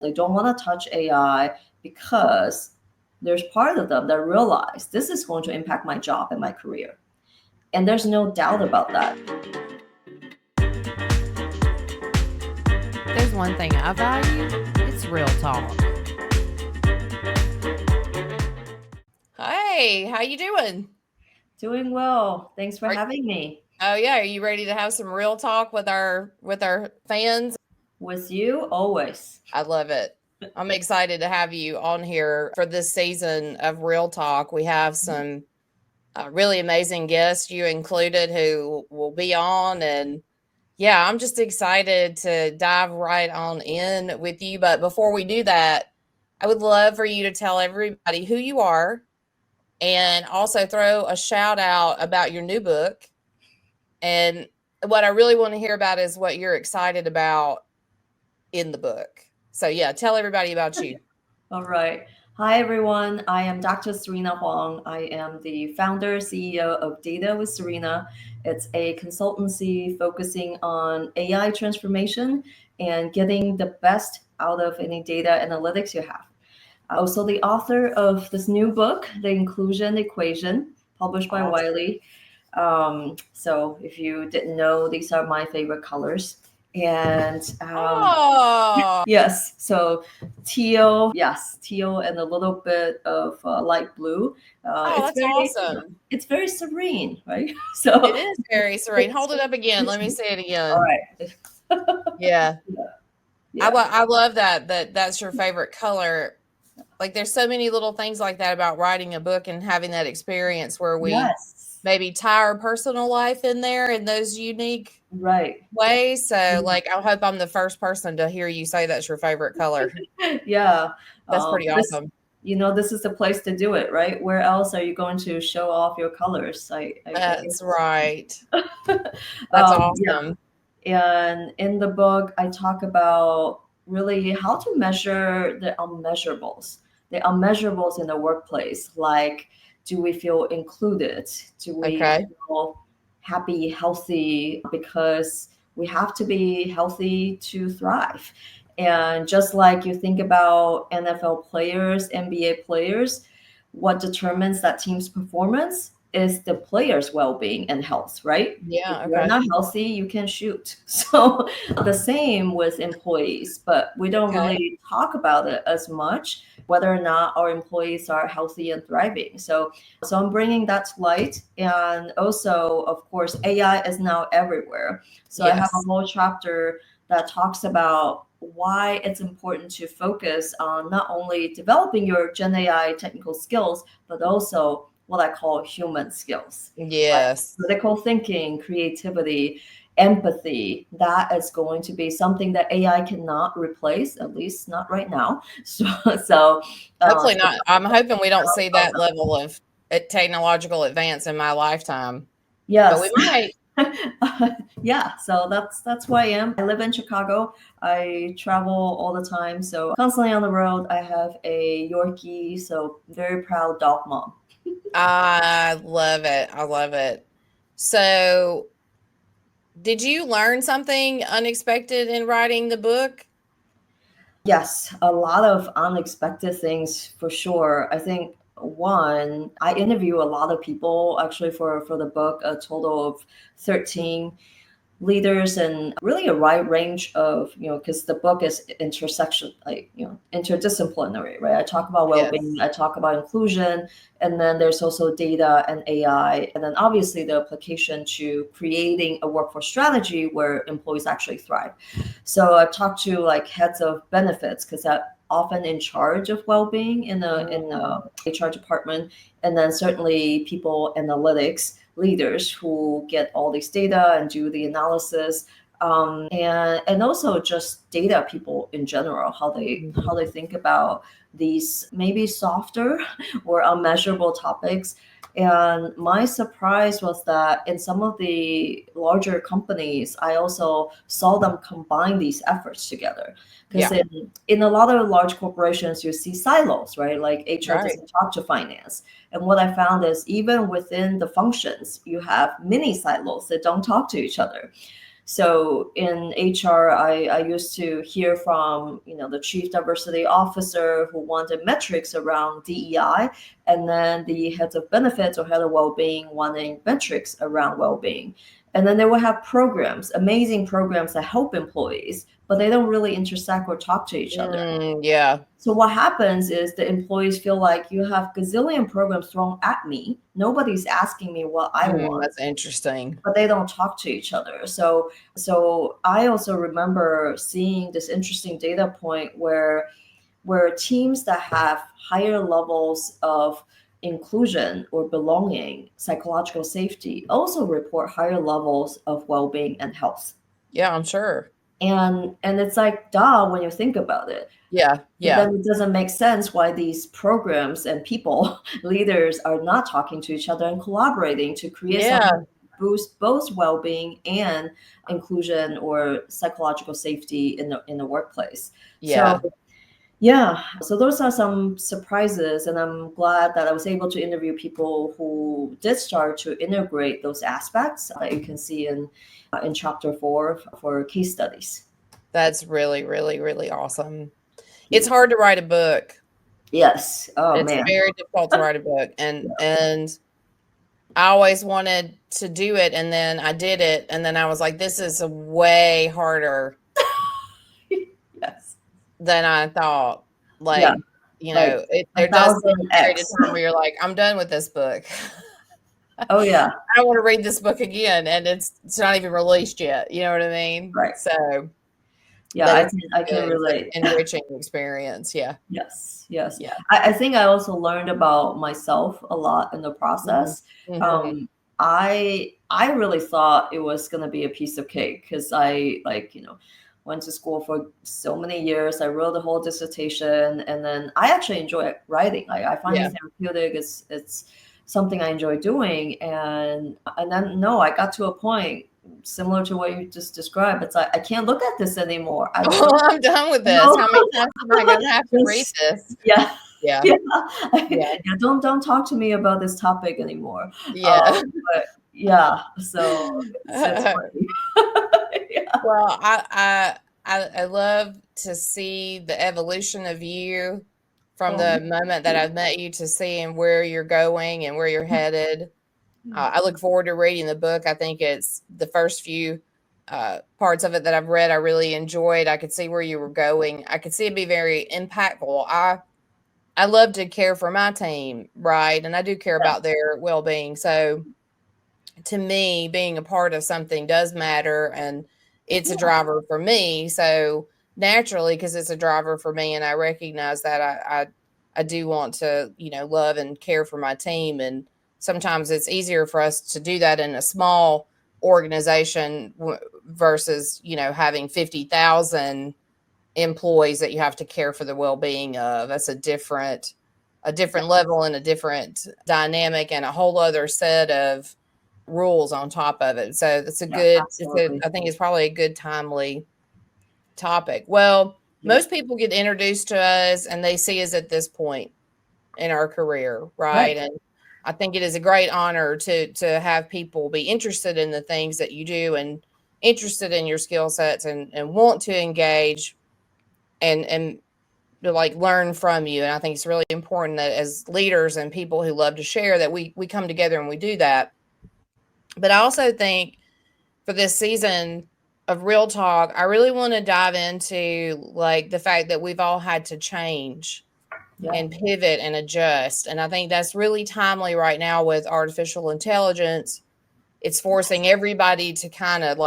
They don't want to touch AI because there's part of them that realize this is going to impact my job and my career. And there's no doubt about that. There's one thing I value, it's real talk. Hey, how you doing? Doing well. Thanks for having me. Oh yeah, are you ready to have some real talk with our fans? With you, always. I love it. I'm excited to have you on here for this season of Real Talk. We have some really amazing guests, you included, who will be on. And yeah, I'm just excited to dive right on in with you. But before we do that, I would love for you to tell everybody who you are and also throw a shout out about your new book. And what I really want to hear about is what you're excited about in the book. So yeah, tell everybody about you. All right. Hi, everyone. I am Dr. Serena Huang. I am the founder, CEO of Data with Serena. It's a consultancy focusing on AI transformation and getting the best out of any data analytics you have. Also, the author of this new book, The Inclusion Equation, published by Wiley. So, if you didn't know, these are my favorite colors. And yes, so teal, yes, teal, and a little bit of light blue. That's awesome. It's very serene, right? So it is very serene. Hold it up again. Let me say it again. All right. Yeah. I love that's your favorite color. Like there's so many little things like that about writing a book and having that experience where we maybe tie our personal life in there in those unique ways. So like I hope I'm the first person to hear you say that's your favorite color. Yeah. That's pretty awesome. This is the place to do it, right? Where else are you going to show off your colors? That's right. That's awesome. Yeah. And in the book, I talk about really how to measure the unmeasurables in the workplace. Like, do we feel included? Do we feel happy, healthy? Because we have to be healthy to thrive. And just like you think about NFL players, NBA players, what determines that team's performance is the player's well-being and health, right? Yeah. If you're not healthy, you can shoot. So the same with employees, but we don't really talk about it as much, whether or not our employees are healthy and thriving. So I'm bringing that to light. And also, of course, AI is now everywhere. So I have a whole chapter that talks about why it's important to focus on not only developing your Gen AI technical skills, but also what I call human skills. Yes. Like critical thinking, creativity, empathy. That is going to be something that AI cannot replace, at least not right now. So hopefully not. I'm hoping we don't see that level of technological advance in my lifetime. Yes. But we might. Yeah, so that's who I am. I live in Chicago. I travel all the time, so constantly on the road. I have a Yorkie, so very proud dog mom. I love it. I love it. So, did you learn something unexpected in writing the book? Yes, a lot of unexpected things for sure. I think one, I interview a lot of people actually for the book, a total of 13 leaders and really a wide range of, because the book is interdisciplinary, right? I talk about well-being, I talk about inclusion, and then there's also data and AI, and then obviously the application to creating a workforce strategy where employees actually thrive. So I've talked to like heads of benefits because that often in charge of well-being in the HR department, and then certainly people analytics leaders who get all this data and do the analysis, and also just data people in general, how they think about these maybe softer or unmeasurable topics. And my surprise was that in some of the larger companies, I also saw them combine these efforts together. Because in a lot of large corporations, you see silos, right? Like HR doesn't talk to finance. And what I found is even within the functions, you have mini silos that don't talk to each other. So in HR, I used to hear from, the chief diversity officer who wanted metrics around DEI, and then the heads of benefits or head of well-being wanting metrics around well-being. And then they will have programs, amazing programs that help employees, but they don't really intersect or talk to each other. Yeah. So what happens is the employees feel like you have gazillion programs thrown at me. Nobody's asking me what I want. That's interesting. But they don't talk to each other. So I also remember seeing this interesting data point where teams that have higher levels of inclusion or belonging, psychological safety, also report higher levels of well-being and health. Yeah, I'm sure. And it's like, duh, when you think about it. Yeah. But then it doesn't make sense why these programs and people, leaders, are not talking to each other and collaborating to create something boost both well-being and inclusion or psychological safety in the workplace. So those are some surprises, and I'm glad that I was able to interview people who did start to integrate those aspects that you can see in chapter 4 for case studies. That's really, really, really awesome. It's hard to write a book. Yes. Oh, it's man. very difficult to write a book, and I always wanted to do it, and then I did it, and then I was like, this is way harder yes. than I thought. There does come a period of time where you're like, I'm done with this book. Oh yeah. I don't want to read this book again, and it's not even released yet. You know what I mean? Right. So yeah, I can relate. Enriching experience. Yeah. Yes. Yeah. I think I also learned about myself a lot in the process. Mm-hmm. I really thought it was gonna be a piece of cake because I went to school for so many years. I wrote the whole dissertation, and then I actually enjoy writing. I find it therapeutic. It's something I enjoy doing, and then I got to a point similar to what you just described. It's like, I can't look at this anymore. I'm done with this. How many times am I going to have to read this? Yeah. Yeah. Don't talk to me about this topic anymore. But so it's funny. Well, I love to see the evolution of you from the moment that I've met you to seeing where you're going and where you're headed. I look forward to reading the book. I think it's the first few parts of it that I've read, I really enjoyed. I could see where you were going. I could see it be very impactful. I love to care for my team, right? And I do care about their well-being. So to me, being a part of something does matter, and it's a driver for me. So naturally, because it's a driver for me, and I recognize that I do want to, love and care for my team. And sometimes it's easier for us to do that in a small organization versus, having 50,000 employees that you have to care for the well-being of. That's a different level and a different dynamic and a whole other set of rules on top of it. So that's I think it's probably a good timely topic. Well, most people get introduced to us and they see us at this point in our career, right? And I think it is a great honor to have people be interested in the things that you do and interested in your skill sets and want to engage and to learn from you. And I think it's really important that as leaders and people who love to share that we come together and we do that. But I also think for this season of Real Talk, I really want to dive into the fact that we've all had to change and pivot and adjust. And I think that's really timely right now with artificial intelligence. It's forcing everybody to kind of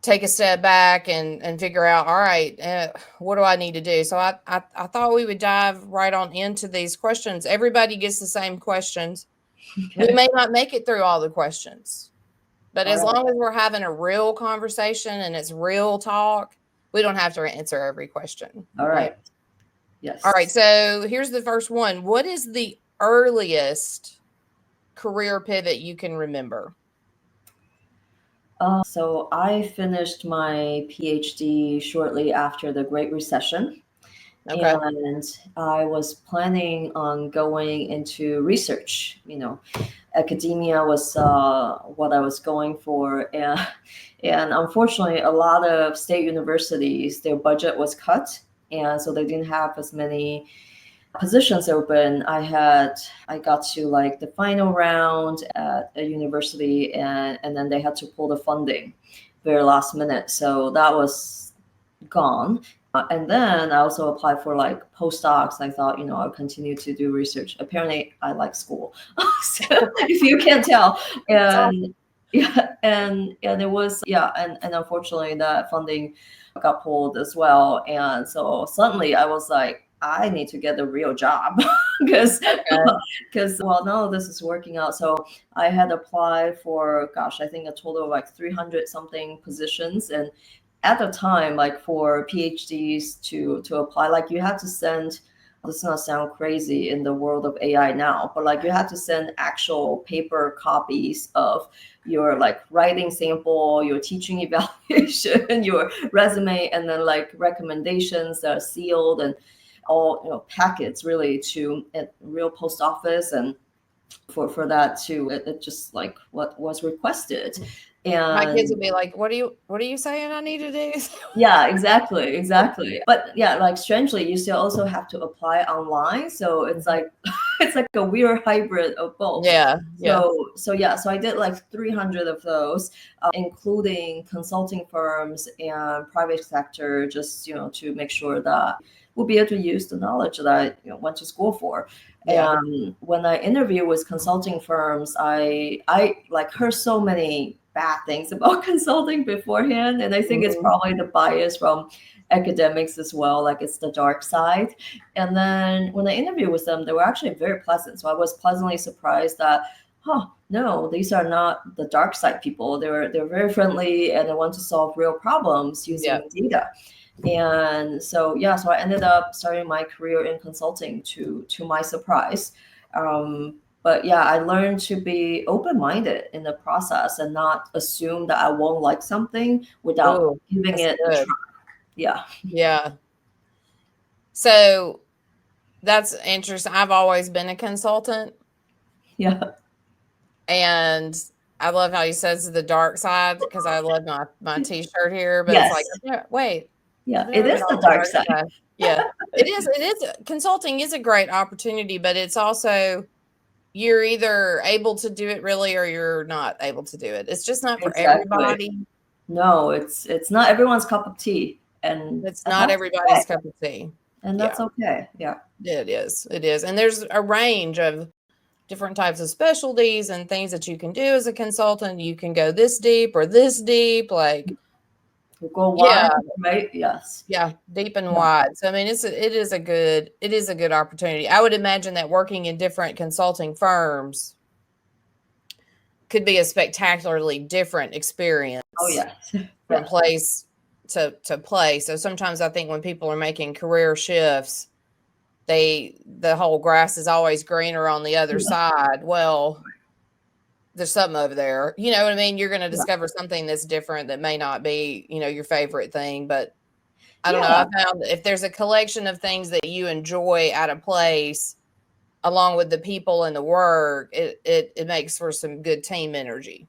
take a step back and figure out, all right, what do I need to do? So I thought we would dive right on into these questions. Everybody gets the same questions. We may not make it through all the questions, but as long as we're having a real conversation and it's real talk, we don't have to answer every question. All right. Yes. All right. So here's the first one. What is the earliest career pivot you can remember? So I finished my Ph.D. shortly after the Great Recession. Okay. And I was planning on going into research. Academia was what I was going for, and unfortunately, a lot of state universities, their budget was cut, and so they didn't have as many positions open. I got to like the final round at a university, and then they had to pull the funding very last minute, so that was gone. And then I also applied for like postdocs. I thought, I'll continue to do research. Apparently, I like school, so if you can tell. And yeah, and it was, yeah, and unfortunately, that funding got pulled as well. And so suddenly, I was like, I need to get a real job because Okay. well, no, this is working out. So I had applied for, gosh, I think a total of like 300 something positions. And at the time, like for PhDs to apply, like you had to send, this is not sound crazy in the world of AI now, but like you had to send actual paper copies of your like writing sample, your teaching evaluation, your resume, and then like recommendations that are sealed and all, packets really to a real post office. And for that to it just like what was requested. My kids And would be like, what are you saying I need to do? yeah, exactly. But yeah, like strangely, you still also have to apply online. So it's like it's like a weird hybrid of both. Yeah. Yeah. So I did like 300 of those, including consulting firms and private sector, just to make sure that we'll be able to use the knowledge that I went to school for. Yeah. And when I interview with consulting firms, I like heard so many bad things about consulting beforehand, and I think it's Mhm. probably the bias from academics as well, like it's the dark side. And then when I interviewed with them, they were actually very pleasant, so I was pleasantly surprised that, no, these are not the dark side people. They're very friendly, and they want to solve real problems Yeah. using data. And so yeah, so I ended up starting my career in consulting to my surprise. But yeah, I learned to be open-minded in the process and not assume that I won't like something without Oh, giving that's it a good. try. Yeah. Yeah. So that's interesting. I've always been a consultant, Yeah. and I love how he says the dark side because I love my T-shirt here. But it's Yes. like, wait, Yeah, I've it never is been the on the dark dark side. side. Yeah, it is. It is. Consulting is a great opportunity, but it's also you're either able to do it really or you're not able to do it. It's just not for Exactly. everybody. No, it's not everyone's cup of tea, and It's and not that's everybody's okay. cup of tea. And Yeah, that's okay. Yeah. it is. It is. And there's a range of different types of specialties and things that you can do as a consultant. You can go this deep or this deep, like, We go wide, yeah, right? Yes. yeah, deep and Yeah. wide. So I mean, it is a good opportunity. I would imagine that working in different consulting firms could be a spectacularly different Oh experience yes. from Yeah. place to place. So sometimes I think when people are making career shifts, the whole grass is always greener on the other Yeah. side. Well, there's something over there. You know what I mean? You're going to Yeah. discover something that's different that may not be, your favorite thing. But I don't know. Yeah. I found if there's a collection of things that you enjoy at a place, along with the people and the work, it makes for some good team energy.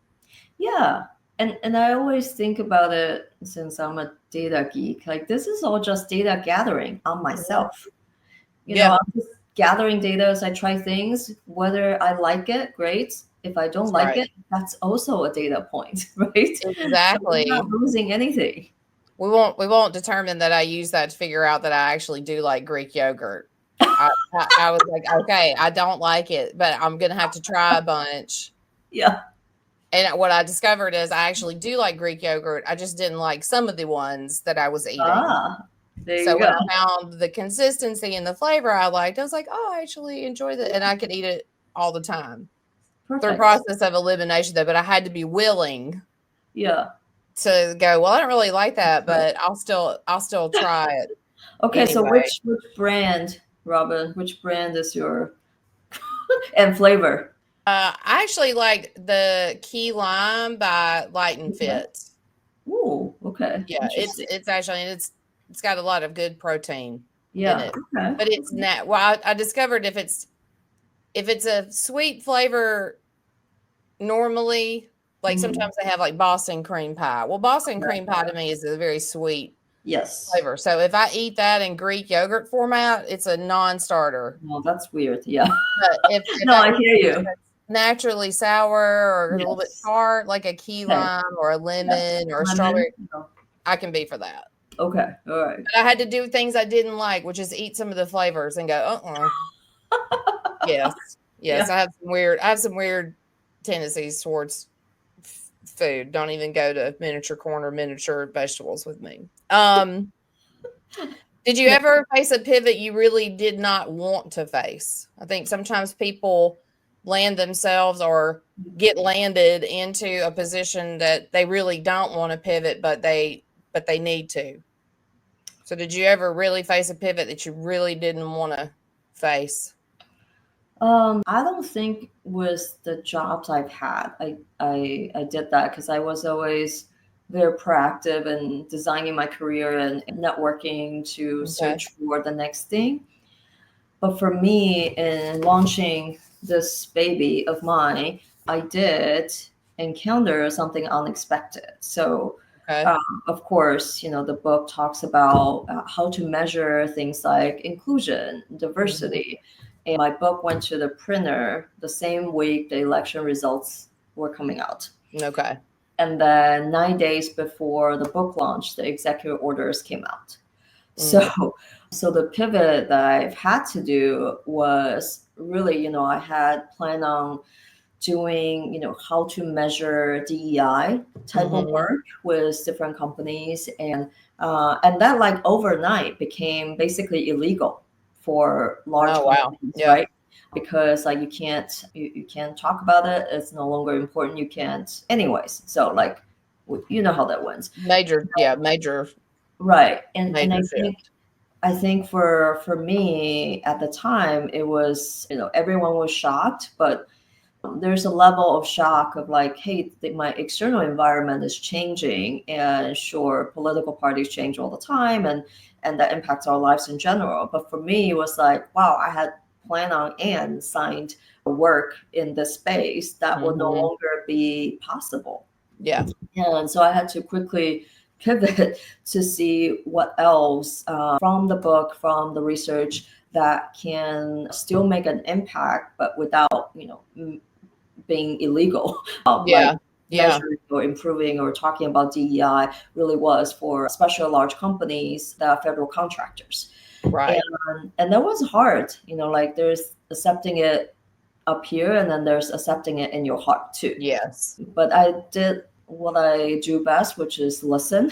Yeah. And I always think about it since I'm a data geek, like this is all just data gathering on Mhm. myself. Yeah, I'm just gathering data as I try things, whether I like it, great. If I don't that's like right. it, that's also a data point, right? So I'm not Exactly. losing anything. We won't determine that I use that to figure out that I actually do like Greek yogurt. I was like, okay, I don't like it, but I'm gonna have to try a bunch. Yeah. And what I discovered is I actually do like Greek yogurt. I just didn't like some of the ones that I was eating. Ah, there So you when go. I found the consistency and the flavor I liked, I was like, oh, I actually enjoy that, and I could eat it all the time through Perfect. process of elimination, though. But I had to be willing Yeah. to go, well, I don't really like that, Right. but I'll still try it Okay, so anyway. which brand, Robin, which brand is your and flavor? I actually like the key lime by Light and Okay. Fit. Ooh, okay. Yeah, it's Interesting. it's actually it's got a lot of good protein. in Yeah. it. Okay. But it's not. Well, I discovered if it's a sweet flavor normally, like Mhm. sometimes they have like Boston cream pie. Well, Boston Okay. cream pie to me is a very sweet Yes. flavor. So if I eat that in Greek yogurt format, it's a non-starter. Well, that's weird. Yeah. But if No, I I eat hear it you. naturally sour or a little bit Yes. tart, like a key Okay. lime or a Yes. lemon or a Lemon. strawberry, I can be for that. Okay. All right. But I had to do things I didn't like, which is eat some of the flavors and go, yes, Yeah. yes. I have some weird tendencies towards food. Don't even go to miniature corn or miniature vegetables with me. Did you Yeah. ever face a pivot you really did not want to face? I think sometimes people land themselves or get landed into a position that they really don't want to pivot, but they need to. So did you ever really face a pivot that you really didn't want to face? I don't think with the jobs I've had, I did that because I was always very proactive in designing my career and networking to Okay. search for the next thing. But for me, in launching this baby of mine, I did encounter something unexpected. So, Okay. of course, the book talks about how to measure things like inclusion, Mhm. diversity. And my book went to the printer the same week the election results were coming out. Okay. And then 9 days before the book launch, the executive orders came out. Mm. So the pivot that I've had to do was really, I had planned on doing, how to measure DEI type of Mhm. work with different companies, and that like overnight became basically illegal for large Oh, wow. companies, Yeah. right? Because like you can't talk about it. It's no longer important. You can't, anyways. So like, you know how that went, Major, yeah, major, right? And major I think shift. I think for me at the time it was, everyone was shocked, but there's a level of shock of like, hey, my external environment is changing, and sure, political parties change all the time, and that impacts our lives in general. But for me, it was like, wow, I had planned on and signed work in this space that would no Mhm. longer be possible. Yeah. And so I had to quickly pivot to see what else from the book, from the research, that can still make an impact, but without, being illegal. Like Yeah. Yeah. measuring or improving or talking about DEI really was for especially large companies that are federal contractors. Right. And that was hard, like there's accepting it up here and then there's accepting it in your heart too. Yes. But I did what I do best, which is listen.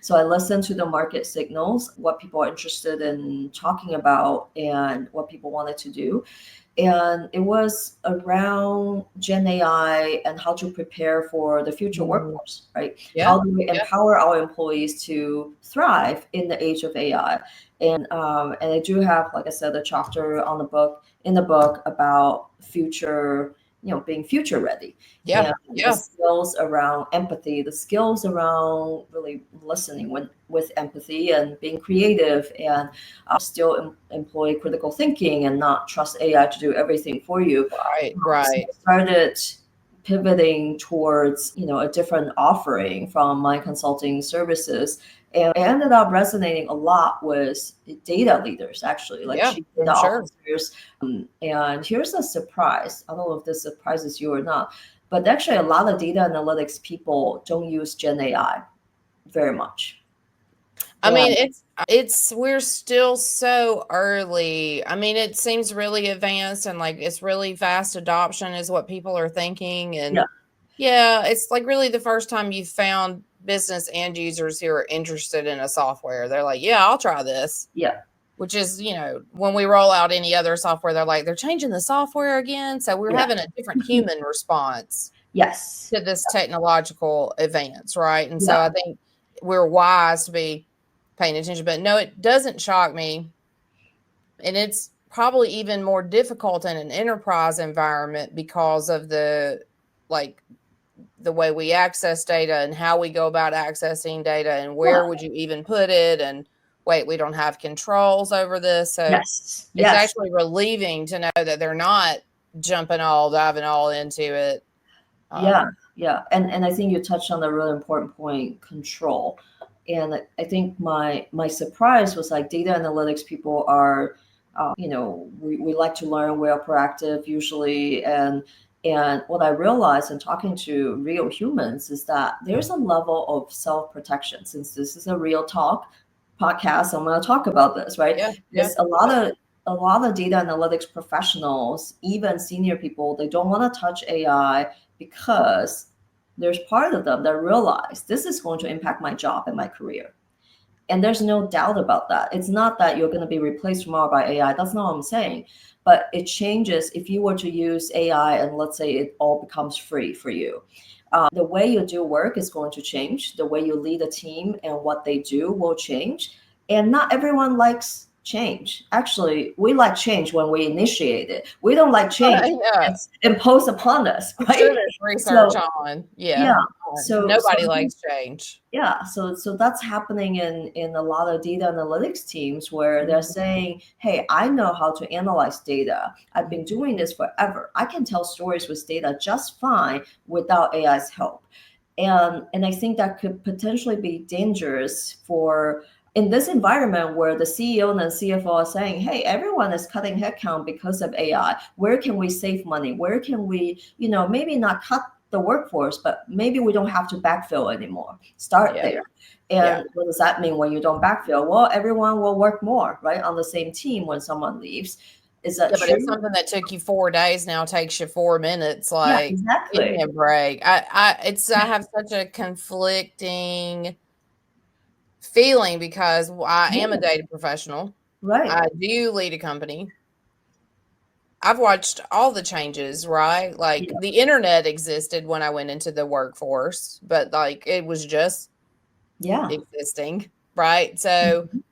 So I listen to the market signals, what people are interested in talking about, and what people wanted to do. And it was around Gen AI and how to prepare for the future Mhm. workforce, right? Yeah. How do we Yeah. empower our employees to thrive in the age of AI? And I do have, like I said, a chapter on the book in the book about future, being future ready, Yeah. and the Yeah. skills around empathy, the skills around really listening with empathy and being creative, and still employ critical thinking and not trust AI to do everything for you. Right. So Right. I started pivoting towards, a different offering from my consulting services. And it ended up resonating a lot with data leaders, actually, like Yeah. chief data I'm sure. officers. And here's a surprise. I don't know if this surprises you or not, but actually, a lot of data analytics people don't use Gen AI very much. I mean, it's we're still so early. I mean, it seems really advanced and like it's really fast adoption is what people are thinking. And Yeah, yeah, it's like really the first time you found business end users who are interested in a software. They're like, yeah, I'll try this. yeah, Which is, when we roll out any other software, they're like, they're changing the software again. So we're yeah. having a different human response Yes. to this technological advance, right? And so Yeah. I think we're wise to be paying attention. But no, it doesn't shock me. And it's probably even more difficult in an enterprise environment because of like the way we access data and how we go about accessing data and Yeah. where would you even put it and wait, we don't have controls over this. So Yes. it's Yes. actually relieving to know that they're not diving all into it. Yeah. Yeah. And I think you touched on a really important point, control. And I think my surprise was like data analytics people are, we like to learn, we're proactive usually. And what I realized in talking to real humans is that there's a level of self-protection. Since this is a real talk podcast, I'm going to talk about this, right? Yeah. There's a lot of data analytics professionals, even senior people, they don't want to touch AI because there's part of them that realize this is going to impact my job and my career. And there's no doubt about that. It's not that you're going to be replaced tomorrow by AI. That's not what I'm saying. But it changes if you were to use AI and let's say it all becomes free for you. The way you do work is going to change. The way you lead a team and what they do will change. And not everyone likes change. Actually, we like change when we initiate it. We don't like change Yeah. it's imposed upon us, right? Sure, there's research So, on. Yeah. yeah. So Nobody so likes change. yeah, so that's happening in a lot of data analytics teams where they're saying, "Hey, I know how to analyze data. I've been doing this forever. I can tell stories with data just fine without AI's help." And I think that could potentially be dangerous for in this environment where the CEO and the CFO are saying, "Hey, everyone is cutting headcount because of AI. Where can we save money? Where can we, maybe not cut the workforce, but maybe we don't have to backfill anymore. Start Yeah. there." Yeah. And what does that mean when you don't backfill? Well, everyone will work more, right, on the same team when someone leaves. Is that Yeah, but true? if something that took you 4 days now takes you 4 minutes, Yeah, like, give me exactly. a break. I have such a conflicting feeling because I am a Yeah, data professional. right. I do lead a company. I've watched all the changes, right? Like, Yeah. the internet existed when I went into the workforce, but, like, it was just Yeah. existing, right? So, Mhm.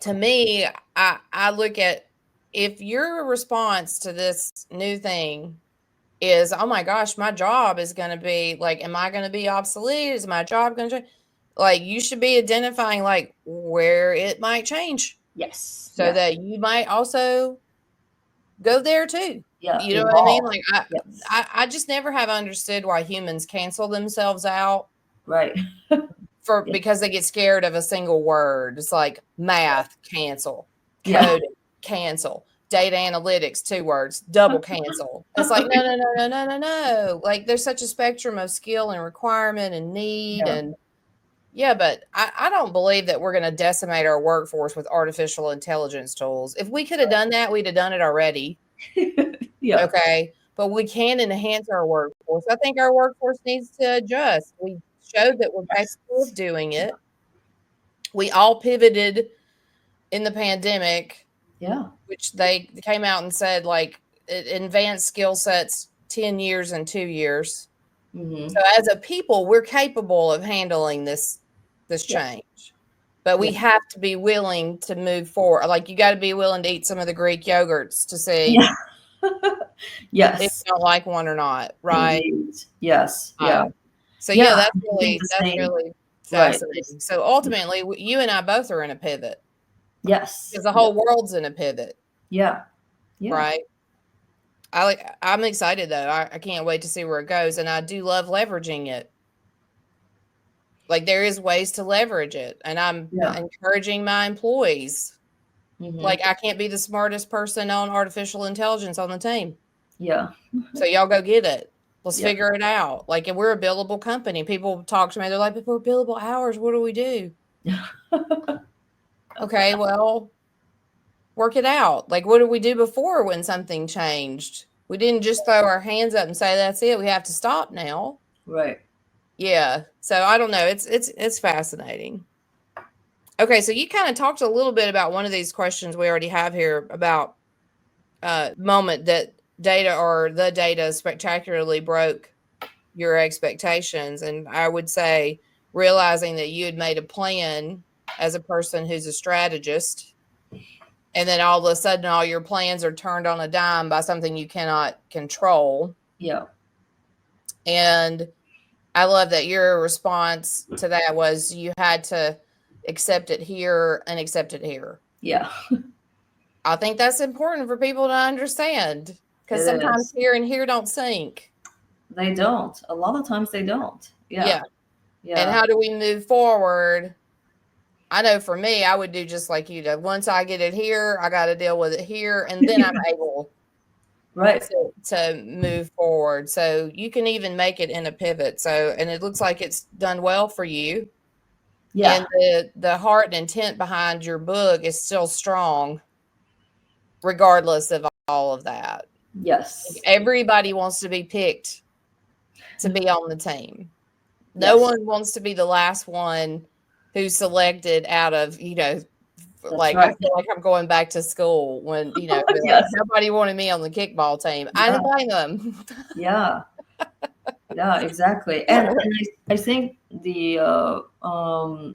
to me, I look at if your response to this new thing is, oh my gosh, my job is going to be like, am I going to be obsolete? Is my job going to change? Like, you should be identifying like where it might change Yes. so Yes. that you might also go there too. Yeah. You know what I mean? Evolve. Like, Yes. I just never have understood why humans cancel themselves out Right. Yeah. because they get scared of a single word. It's like math, cancel, Yeah. code, cancel, data analytics, 2 words, double cancel. It's like, no, no, no, no, no, no, no. Like, there's such a spectrum of skill and requirement and need. Yeah. And yeah, but I don't believe that we're going to decimate our workforce with artificial intelligence tools. If we could have done that, we'd have done it already. Yeah. Okay. But we can enhance our workforce. I think our workforce needs to adjust. We showed that we're capable of doing it. We all pivoted in the pandemic, Yeah. which they came out and said like advanced skill sets 10 years and 2 years. Hmm. So as a people, we're capable of handling this Yeah. change. But we Yeah. have to be willing to move forward. Like, you got to be willing to eat some of the Greek yogurts to see Yeah. if Yes. you don't like one or not, right? Indeed. Yes. Yeah. Uh, so Yeah. yeah, I think the that's same. really Right. fascinating. So ultimately, you and I both are in a pivot Yes. because the Yeah. whole world's in a pivot, Yeah. Yeah. right? I'm excited though. I can't wait to see where it goes, and I do love leveraging it. Like, there is ways to leverage it, and I'm Yeah. encouraging my employees. Hmm. Like, I can't be the smartest person on artificial intelligence on the team. Yeah. So y'all go get it. Let's Yeah. figure it out. Like, and we're a billable company. People talk to me, they're like, but we're billable hours. What do we do? Okay, well, work it out. Like, what did we do before when something changed? We didn't just throw our hands up and say, that's it. We have to stop now. Right. Yeah. So I don't know. It's fascinating. Okay, so you kind of talked a little bit about one of these questions we already have here about moment that data or the data spectacularly broke your expectations. And I would say realizing that you had made a plan as a person who's a strategist, and then all of a sudden all your plans are turned on a dime by something you cannot control. Yeah. And I love that your response to that was you had to accept it here and accept it here. Yeah. I think that's important for people to understand, because It sometimes is. here and here don't sync. They don't. A lot of times they don't. Yeah. Yeah. And Yeah. how do we move forward? I know for me, I would do just like you did. Once I get it here, I got to deal with it here, and then I'm able Right. to move forward. So you can even make it in a pivot. So, and it looks like it's done well for you. Yeah. And the heart and intent behind your book is still strong, regardless of all of that. Yes. Everybody wants to be picked to be on the team. No Yes. one wants to be the last one who's selected out of, That's like, I right. feel like I'm going back to school when, be like, Yes. nobody wanted me on the kickball team. I Yeah. didn't blame them. Yeah. Yeah, exactly. And I think the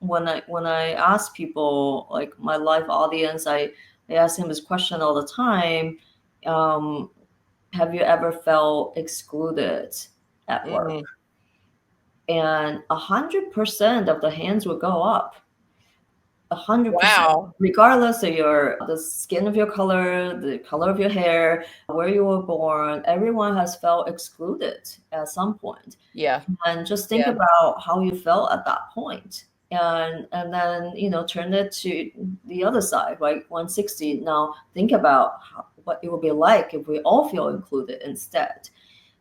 when I ask people, like my live audience, I ask them this question all the time. Um, have you ever felt excluded at work? Mm, And 100% of the hands will go up. 100%, wow. regardless of the skin of your color, the color of your hair, where you were born, everyone has felt excluded at some point. Yeah. And just think Yeah. about how you felt at that point. And then, turn it to the other side, right? 160. Now think about what it would be like if we all feel included instead.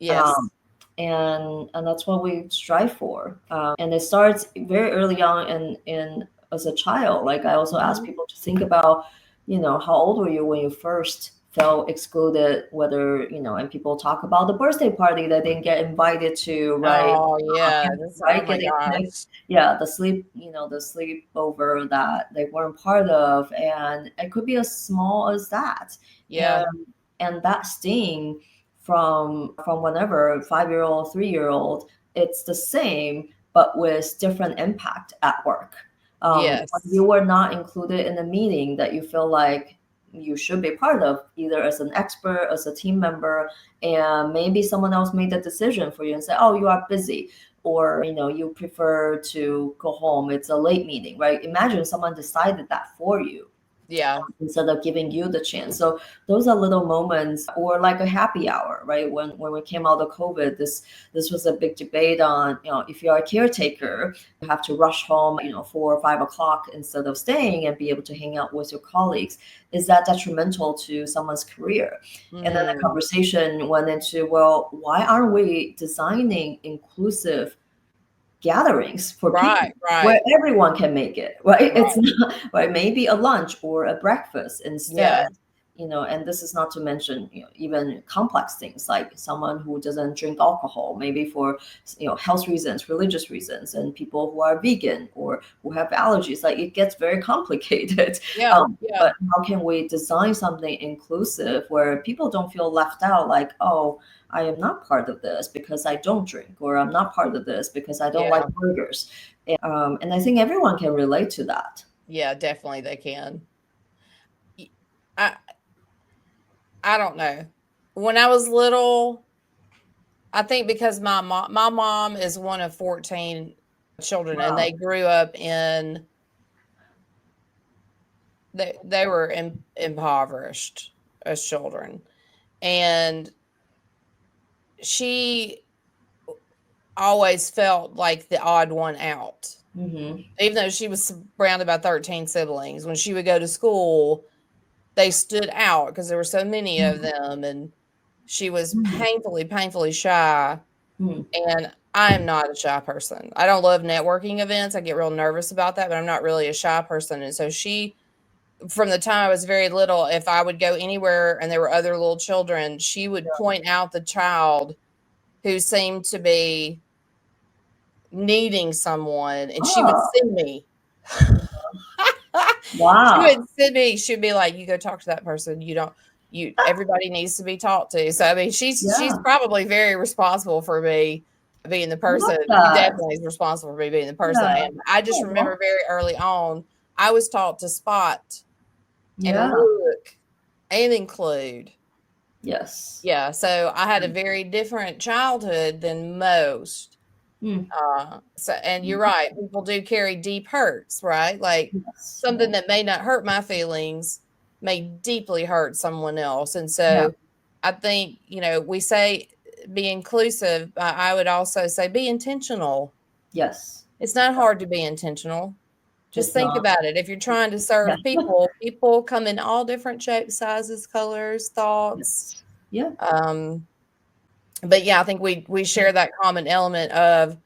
Yes. Um, and that's what we strive for. And it starts very early on in as a child. Like I also ask Mhm. people to think about, how old were you when you first felt excluded, whether, and people talk about the birthday party that they didn't get invited to, right? Oh, yeah. Oh Right, my getting picked. gosh. Yeah, the sleepover that they weren't part of, and it could be as small as that. Yeah. And that sting from whenever 5-year old, 3-year old, it's the same but with different impact at work. When Yes. you were not included in a meeting that you feel like you should be part of, either as an expert, as a team member, and maybe someone else made the decision for you and said, "Oh, you are busy," or you prefer to go home. It's a late meeting, right? Imagine someone decided that for you Yeah. instead of giving you the chance. So those are little moments, or like a happy hour, right? When we came out of COVID, this was a big debate on, if you're a caretaker, you have to rush home, 4 or 5 o'clock instead of staying and be able to hang out with your colleagues. Is that detrimental to someone's career? And then the Mm. conversation went into, well, why aren't we designing inclusive gatherings for people Right. where Right. everyone can make it, right? It's Right. not right, maybe a lunch or a breakfast instead. Yeah. And this is not to mention, even complex things like someone who doesn't drink alcohol, maybe for health reasons, religious reasons, and people who are vegan or who have allergies. Like it gets very complicated. Yeah. Yeah. But how can we design something inclusive where people don't feel left out, like, oh, I am not part of this because I don't drink, or I'm not part of this because I don't like Yeah. burgers. And I think everyone can relate to that. Yeah. Definitely they can. I I don't know. When I was little, I think because my mom is one of 14 children, and Wow. they grew up in they were impoverished as children, and she always felt like the odd one out, Hmm. even though she was surrounded by 13 siblings. When she would go to school, they stood out because there were so many of them, and she was painfully shy. Hmm. And I am not a shy person. I don't love networking events. I get real nervous about that, but I'm not really a shy person. And so she, from the time I was very little, if I would go anywhere and there were other little children, she would point out the child who seemed to be needing someone, and she would Oh, send me. She wow. would send me. She'd be like, "You go talk to that person. You don't. You. Everybody needs to be taught to." So I mean, she's Yeah. probably very responsible for me being the I love person. She that. definitely is responsible for me being the person I Yeah. am. I just Oh, remember very early on, I was taught to spot and yeah. look and include. Yes. Yeah, so I had a very different childhood than most. Mm. So, and you're right, people do carry deep hurts, right? Like Yes. something that may not hurt my feelings may deeply hurt someone else. And Yeah. so I think, we say be inclusive. I would also say be intentional. Yes. It's not hard to be intentional. Just It's think not. about it. If you're trying to Yeah. serve people come in all different shapes, sizes, colors, thoughts. Yes. Yeah. But yeah, I think we share that common element of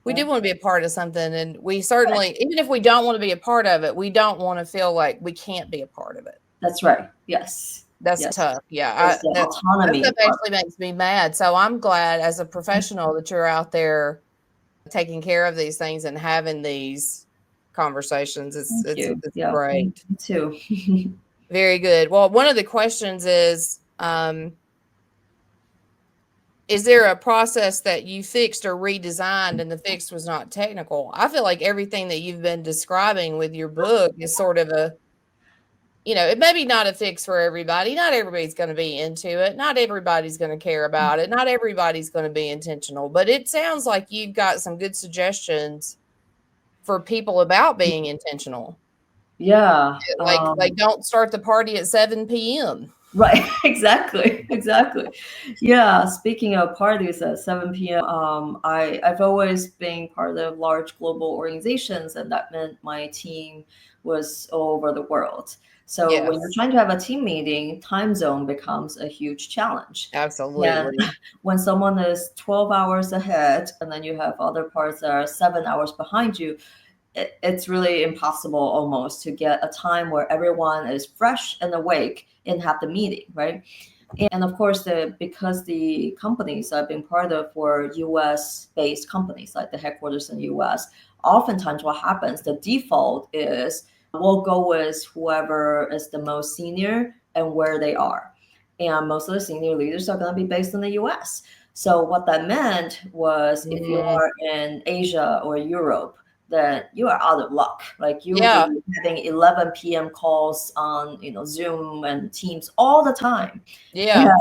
we Yeah. do want to be a part of something, and we Right. certainly, even if we don't want to be a part of it, we don't want to feel like we can't be a part of it. That's right. Yes. That's Yes. tough. Yeah, There's the that autonomy stuff part. actually makes me mad. So I'm glad as a professional that you're out there taking care of these things and having these conversations. It's Thank it's you. it's Yeah. Me great. too. Very good. Well, one of the questions is there a process that you fixed or redesigned and the fix was not technical? I feel like everything that you've been describing with your book is sort of it may be not a fix for everybody. Not everybody's going to be into it. Not everybody's going to care about it. Not everybody's going to be intentional, but it sounds like you've got some good suggestions for people about being intentional. Yeah. Like don't start the party at 7 p.m. Right. Exactly. Exactly. Yeah. Speaking of parties at 7 p.m., I've always been part of large global organizations, and that meant my team was all over the world. So when you're Yes, trying to have a team meeting, time zone becomes a huge challenge. And absolutely. when someone is 12 hours ahead, and then you have other parts that are 7 hours behind you, it's really impossible almost to get a time where everyone is fresh and awake and have the meeting, right? And of course, because the companies I've been part of were US based companies, like the headquarters in the US, oftentimes what happens, the default is we'll go with whoever is the most senior and where they are. And most of the senior leaders are going to be based in the US. So what that meant was if you Mm, are in Asia or Europe, then you are out of luck. Like you will yeah, be having 11 p.m. calls on Zoom and Teams all the time. yeah,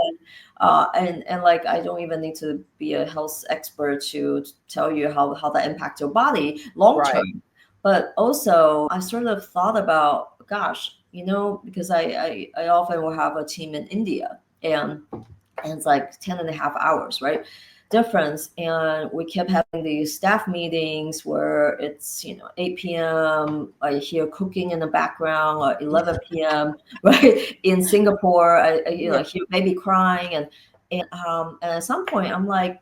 And like I don't even need to be a health expert to tell you how that impacts your body long right. term. But also I sort of thought about, gosh, because I often will have a team in India, and it's like 10 and a half hours, right? Difference. And we kept having these staff meetings where it's 8 p.m. I hear cooking in the background, or 11 p.m. right in Singapore. I Yeah, hear baby crying, and at some point I'm like,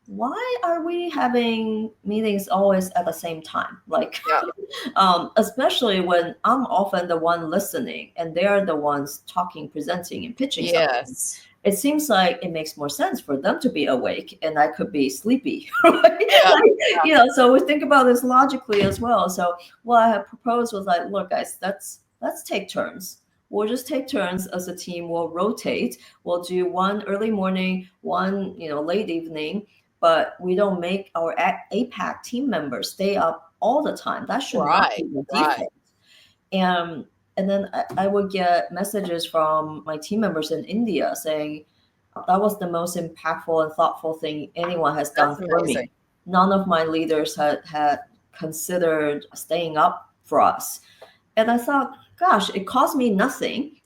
why are we having meetings always at the same time? Like, yeah. especially when I'm often the one listening and they're the ones talking, presenting, and pitching something. Yes. It seems like it makes more sense for them to be awake and I could be sleepy. Right? Yeah, Like, so we think about this logically as well. So what I had proposed was like, look, guys, let's take turns. We'll just take turns as a team. We'll rotate. We'll do one early morning, one late evening, but we don't make our APAC team members stay up all the time. That should not be right, the right. default. And and then I would get messages from my team members in India saying that was the most impactful and thoughtful thing anyone has done That's for amazing. me. None of my leaders had considered staying up for us. And I thought, gosh, it cost me nothing.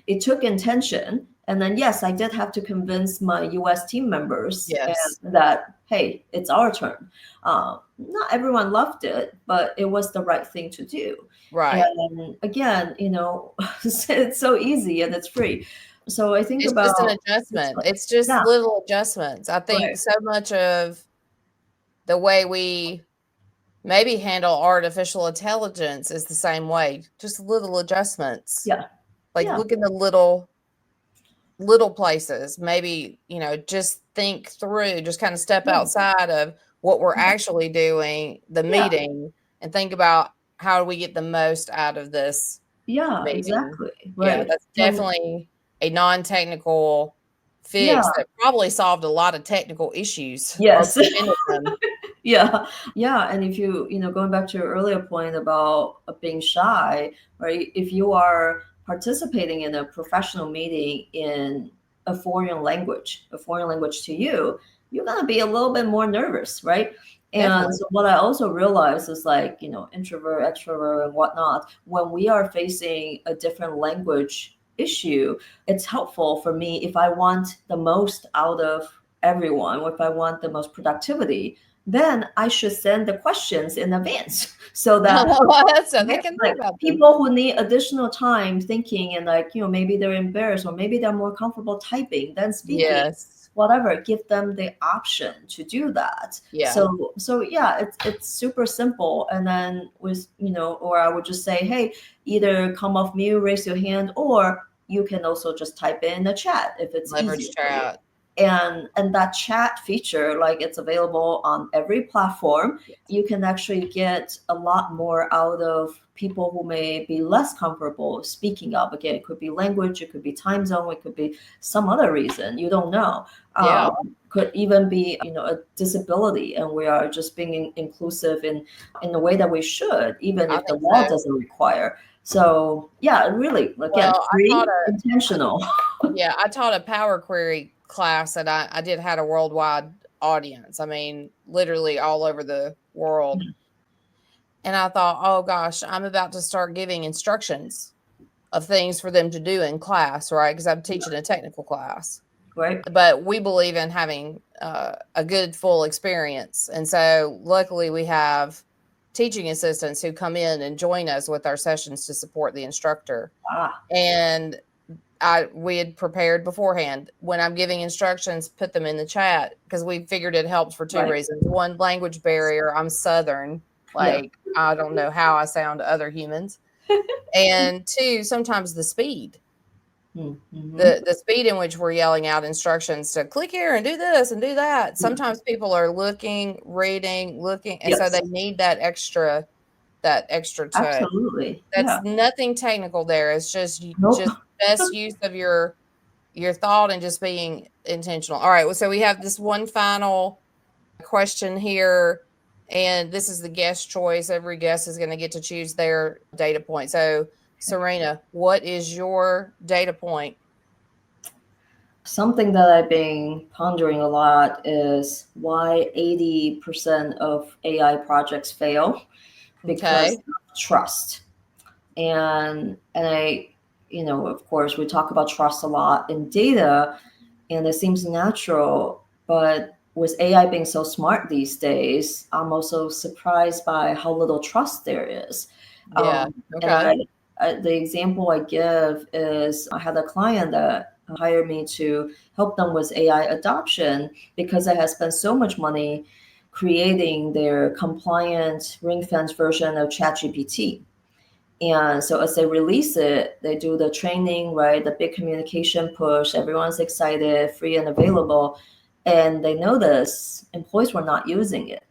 It took intention. And then, yes, I did have to convince my US team members Yes, and that, hey, it's our turn. Not everyone loved it, but it was the right thing to do. right. And again, it's so easy and it's free. So I think It's just an about this adjustment. way. It's just Yeah, little adjustments. I think right. so much of the way we maybe handle artificial intelligence is the same way. Just little adjustments. Yeah, Like yeah, look in the little places. Maybe, just think through, just kind of step yeah, outside of what we're actually doing, the yeah, meeting, and think about how do we get the most out of this yeah, meeting. exactly. Yeah, Right. that's And definitely a non-technical yeah, fix that probably solved a lot of technical issues or yes. prevented them. Yeah, yeah. And if going back to your earlier point about being shy, right? If you are participating in a professional meeting in a foreign language to you, you're gonna be a little bit more nervous, right? And so what I also realized is like, introvert, extrovert, and whatnot, when we are facing a different language issue, it's helpful for me if I want the most out of everyone, or if I want the most productivity, then I should send the questions in advance so that so they can think about people who need additional time thinking and like, maybe they're embarrassed or maybe they're more comfortable typing than speaking. Yes. Whatever, give them the option to do that. Yeah. So yeah, it's super simple. And then with, or I would just say, hey, either come off mute, raise your hand, or you can also just type in the chat if it's easier for you. And that chat feature, like it's available on every platform. You can actually get a lot more out of people who may be less comfortable speaking up. Again, it could be language, it could be time zone, it could be some other reason, you don't know. Could even be, a disability, and we are just being inclusive in the way that we should, even if the law doesn't require. So yeah, really, again, intentional. Yeah, I taught a Power Query class, and I did had a worldwide audience. I mean, literally all over the world. And I thought, oh gosh, I'm about to start giving instructions of things for them to do in class, right? Because I'm teaching a technical class. Right. But we believe in having a good full experience. And so luckily we have teaching assistants who come in and join us with our sessions to support the instructor. And we had prepared beforehand. When I'm giving instructions, put them in the chat, because we figured it helps for two reasons. One, language barrier. I'm Southern. I don't know how I sound to other humans. And two, sometimes the speed. The speed in which we're yelling out instructions to click here and do this and do that. Sometimes people are looking, reading, looking, and so they need that extra touch. Absolutely. That's nothing technical there. It's just just best use of your thought and just being intentional. All right. Well, so we have this one final question here, and this is the guest choice. Every guest is going to get to choose their data point. So Serena, what is your data point? Something that I've been pondering a lot is why 80% of AI projects fail, because of trust. And I, of course, we talk about trust a lot in data, and it seems natural, but with AI being so smart these days, I'm also surprised by how little trust there is. And the example I give is I had a client that hired me to help them with AI adoption because they had spent so much money creating their compliant ring-fence version of ChatGPT. And so as they release it, they do the training, right? The big communication push, everyone's excited, free and available. And they notice employees were not using it.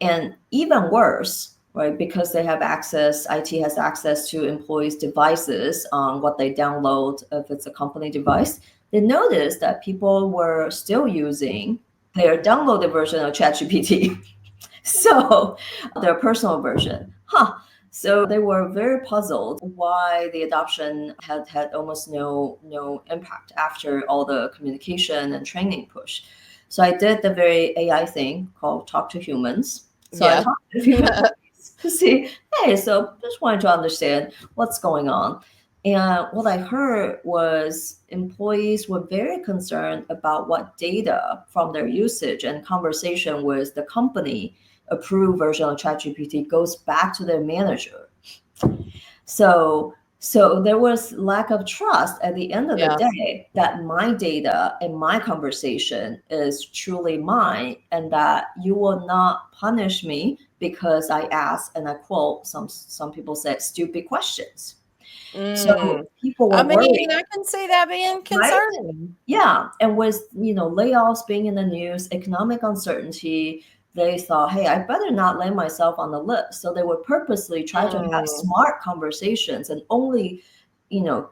And even worse, right? Because they have access, IT has access to employees' devices on what they download if it's a company device. They noticed that people were still using their downloaded version of ChatGPT. So their personal version. So they were very puzzled why the adoption had almost no impact after all the communication and training push. So I did the very AI thing called talk to humans. So I talked to humans to see, hey, so just wanted to understand what's going on. And what I heard was employees were very concerned about what data from their usage and conversation with the company approved version of ChatGPT goes back to their manager. So there was lack of trust at the end of the day that my data and my conversation is truly mine, and that you will not punish me because I asked, and I quote, some people said, stupid questions. So people were worried. I can see that being concerning. Right? Yeah. And with, layoffs being in the news, economic uncertainty, they thought, hey, I better not land myself on the list. So they would purposely try to have smart conversations and only,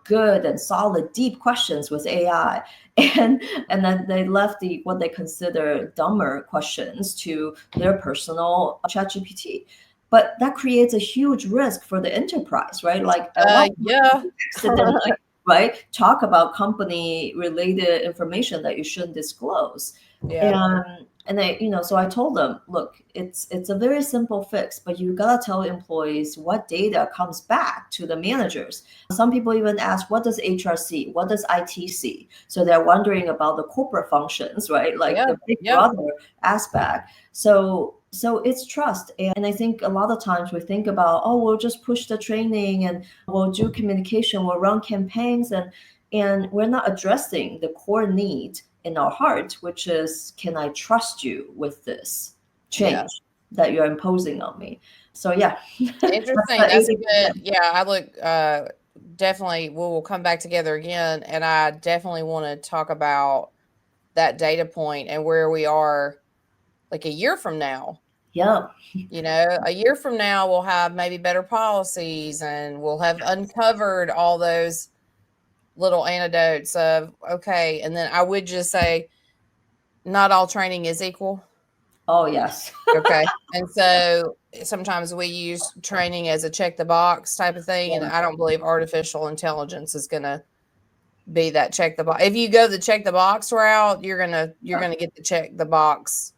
good and solid, deep questions with AI. And then they left what they consider dumber questions to their personal ChatGPT. But that creates a huge risk for the enterprise, right? Like, accidentally right? Talk about company related information that you shouldn't disclose. Yeah. And I, so I told them, look, it's a very simple fix, but you gotta tell employees what data comes back to the managers. Some people even ask, what does HR see? What does IT see? So they're wondering about the corporate functions, right? Like Yeah. the big Yeah. brother aspect. So it's trust. And I think a lot of times we think about, oh, we'll just push the training and we'll do communication, we'll run campaigns, and we're not addressing the core need in our heart, which is, can I trust you with this Yeah. change that you're imposing on me? So yeah. Interesting. That's a good, yeah, I look, definitely we'll come back together again. And I definitely want to talk about that data point and where we are like a year from now. Yeah. A year from now, we'll have maybe better policies and we'll have uncovered all those little anecdotes of, okay. And then I would just say, not all training is equal. Oh, yes. Okay. And so sometimes we use training as a check the box type of thing. And Yeah. I don't believe artificial intelligence is going to be that check the box. If you go the check the box route, you're gonna get the check the box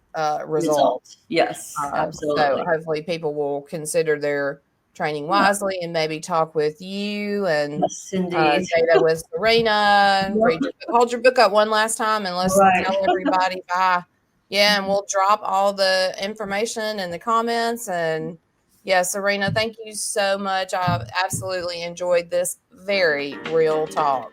result. Yes, So absolutely. hopefully people will consider their training wisely and maybe talk with you and Yes, indeed. data with Serena. Yep. Hold your book up one last time and let's Right. tell everybody bye. Yeah, and we'll drop all the information in the comments. And yeah, Serena, thank you so much. I've absolutely enjoyed this very real talk.